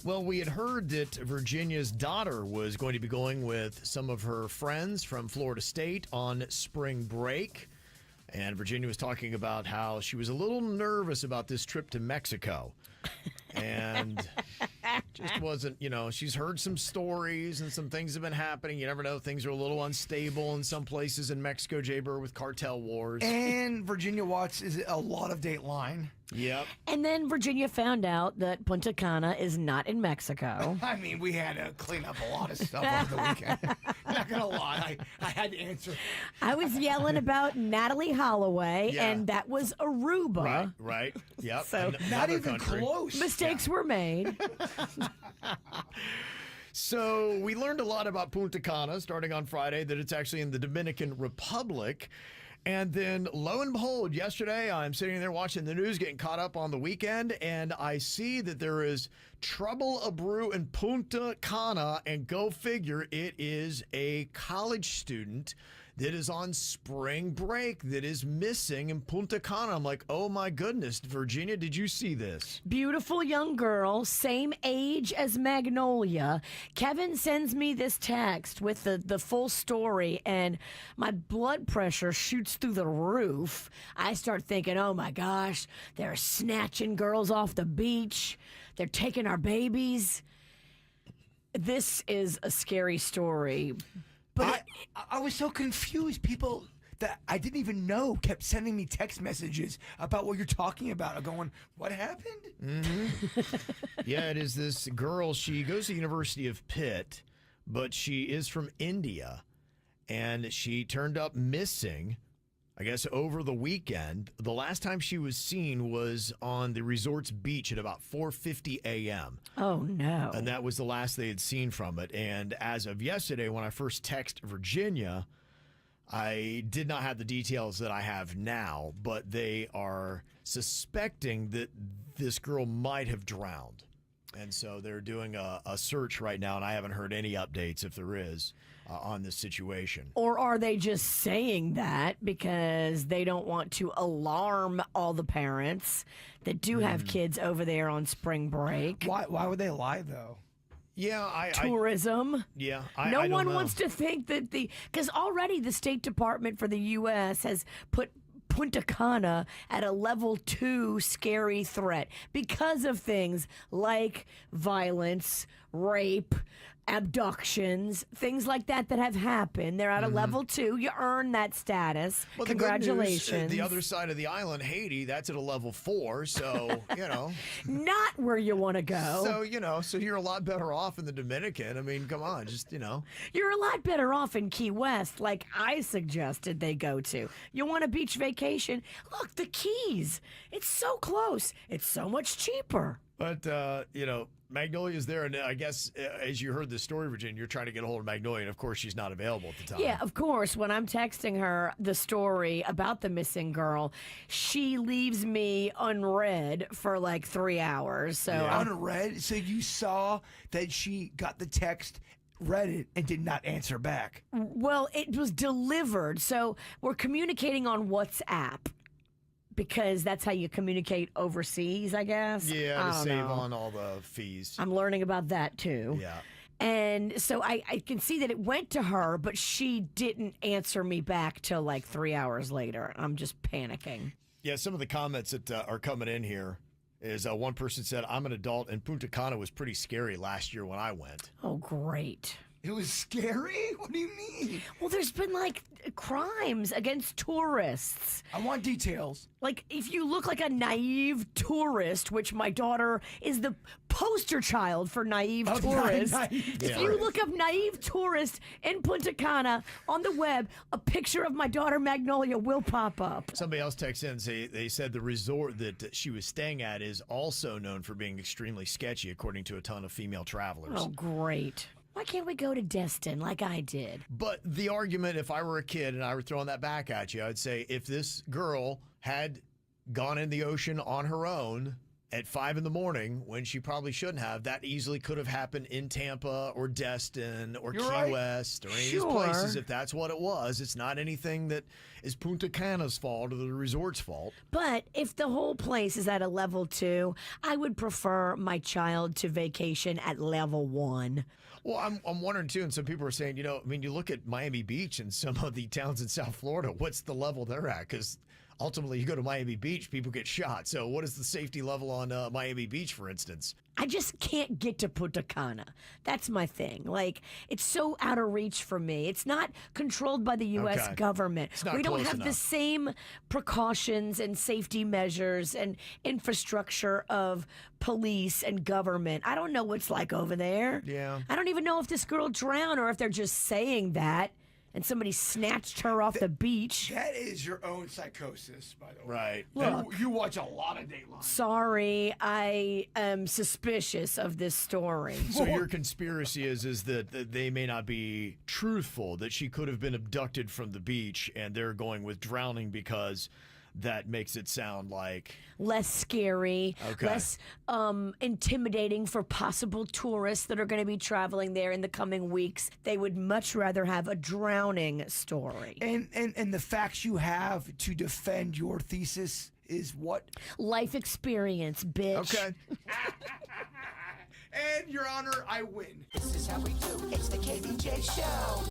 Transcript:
Well, we had heard that Virginia's daughter was going to be going with some of her friends from Florida State on spring break. And Virginia was talking about how she was a little nervous about this trip to Mexico. And just wasn't, she's heard some stories and some things have been happening. You never know. Things are a little unstable in some places in Mexico, Jaber, with cartel wars. And Virginia Watts is a lot of Dateline. Yep. And then Virginia found out that Punta Cana is not in Mexico. I mean, we had to clean up a lot of stuff over the weekend. Not going to lie. I had to answer. I was yelling about Natalie Holloway, Yeah. and that was Aruba. Right. Yep. So Not even country. close. Mistakes were made. So we learned a lot about Punta Cana starting on Friday, that it's actually in the Dominican Republic. And then, lo and behold, yesterday I'm sitting there watching the news, getting caught up on the weekend, and I see that there is trouble abrew in Punta Cana, and go figure, it is a college student that is on spring break that is missing in Punta Cana. I'm like, oh my goodness, Virginia, did you see this? Beautiful young girl, same age as Magnolia. Kevin sends me this text with the full story, and my blood pressure shoots through the roof. I start thinking, oh my gosh, they're snatching girls off the beach. They're taking our babies. This is a scary story. But I was so confused. People that I didn't even know kept sending me text messages about what you're talking about. I'm going, what happened? Mm-hmm. Yeah, it is this girl. She goes to the University of Pitt, but she is from India, and she turned up missing, I guess, over the weekend. The last time she was seen was on the resort's beach at about 4:50 a.m. Oh, no. And that was the last they had seen from it. And as of yesterday, when I first texted Virginia, I did not have the details that I have now, but they are suspecting that this girl might have drowned. And so they're doing a search right now, and I haven't heard any updates, if there is, on this situation. Or are they just saying that because they don't want to alarm all the parents that do have kids over there on spring break? Why would they lie, though? Yeah, Tourism. I No don't one know. wants to think that because already the State Department for the U.S. has put Punta Cana at a level 2 scary threat because of things like violence, rape, abductions, things like that have happened. They're at a level 2. You earn that status. Well, Congratulations. The good news, the other side of the island, Haiti, that's at a level 4. So, Not where you want to go. So you're a lot better off in the Dominican. I mean, come on, You're a lot better off in Key West, like I suggested they go to. You want a beach vacation? Look, the Keys. It's so close. It's so much cheaper. But, Magnolia's there, and I guess as you heard the story, Virginia, you're trying to get a hold of Magnolia, and of course she's not available at the time. Yeah, of course. When I'm texting her the story about the missing girl, she leaves me unread for like 3 hours. So Unread? So you saw that she got the text, read it, and did not answer back? Well, it was delivered. So we're communicating on WhatsApp, because that's how you communicate overseas, I guess. Yeah, to save on all the fees. I'm learning about that too. Yeah. And so I can see that it went to her, but she didn't answer me back till like 3 hours later. I'm just panicking. Yeah, some of the comments that are coming in here is one person said, I'm an adult, and Punta Cana was pretty scary last year when I went. Oh, great. It was scary? What do you mean? Well, there's been like crimes against tourists. I want details. Like, if you look like a naive tourist, which my daughter is the poster child for naive tourists. If you look up naive tourist in Punta Cana on the web, a picture of my daughter Magnolia will pop up. Somebody else texted in and they said the resort that she was staying at is also known for being extremely sketchy, according to a ton of female travelers. Oh, great. Why can't we go to Destin like I did? But the argument, if I were a kid and I were throwing that back at you, I'd say if this girl had gone in the ocean on her own at 5 in the morning when she probably shouldn't have. That easily could have happened in Tampa or Destin or You're Key right. West or any Sure. of these places. If that's what it was, it's not anything that is Punta Cana's fault or the resort's fault. But if the whole place is at a level 2, I would prefer my child to vacation at level 1. Well, I'm wondering too, and some people are saying, you look at Miami Beach and some of the towns in South Florida. What's the level they're at? Because ultimately, you go to Miami Beach, people get shot. So, what is the safety level on Miami Beach, for instance? I just can't get to Punta Cana. That's my thing. Like, it's so out of reach for me. It's not controlled by the U.S. Okay. government. It's not We don't close have the enough. same precautions and safety measures and infrastructure of police and government. I don't know what's like over there. Yeah. I don't even know if this girl drowned or if they're just saying that and somebody snatched her off the beach. That is your own psychosis, by the way. Right. Look. You watch a lot of Dateline. Sorry, I am suspicious of this story. So your conspiracy is that they may not be truthful, that she could have been abducted from the beach and they're going with drowning because that makes it sound like Less scary, Okay. less intimidating for possible tourists that are going to be traveling there in the coming weeks. They would much rather have a drowning story. And the facts you have to defend your thesis is what? Life experience, bitch. okay. And, Your Honor, I win. This is how we do. It's the KVJ Show.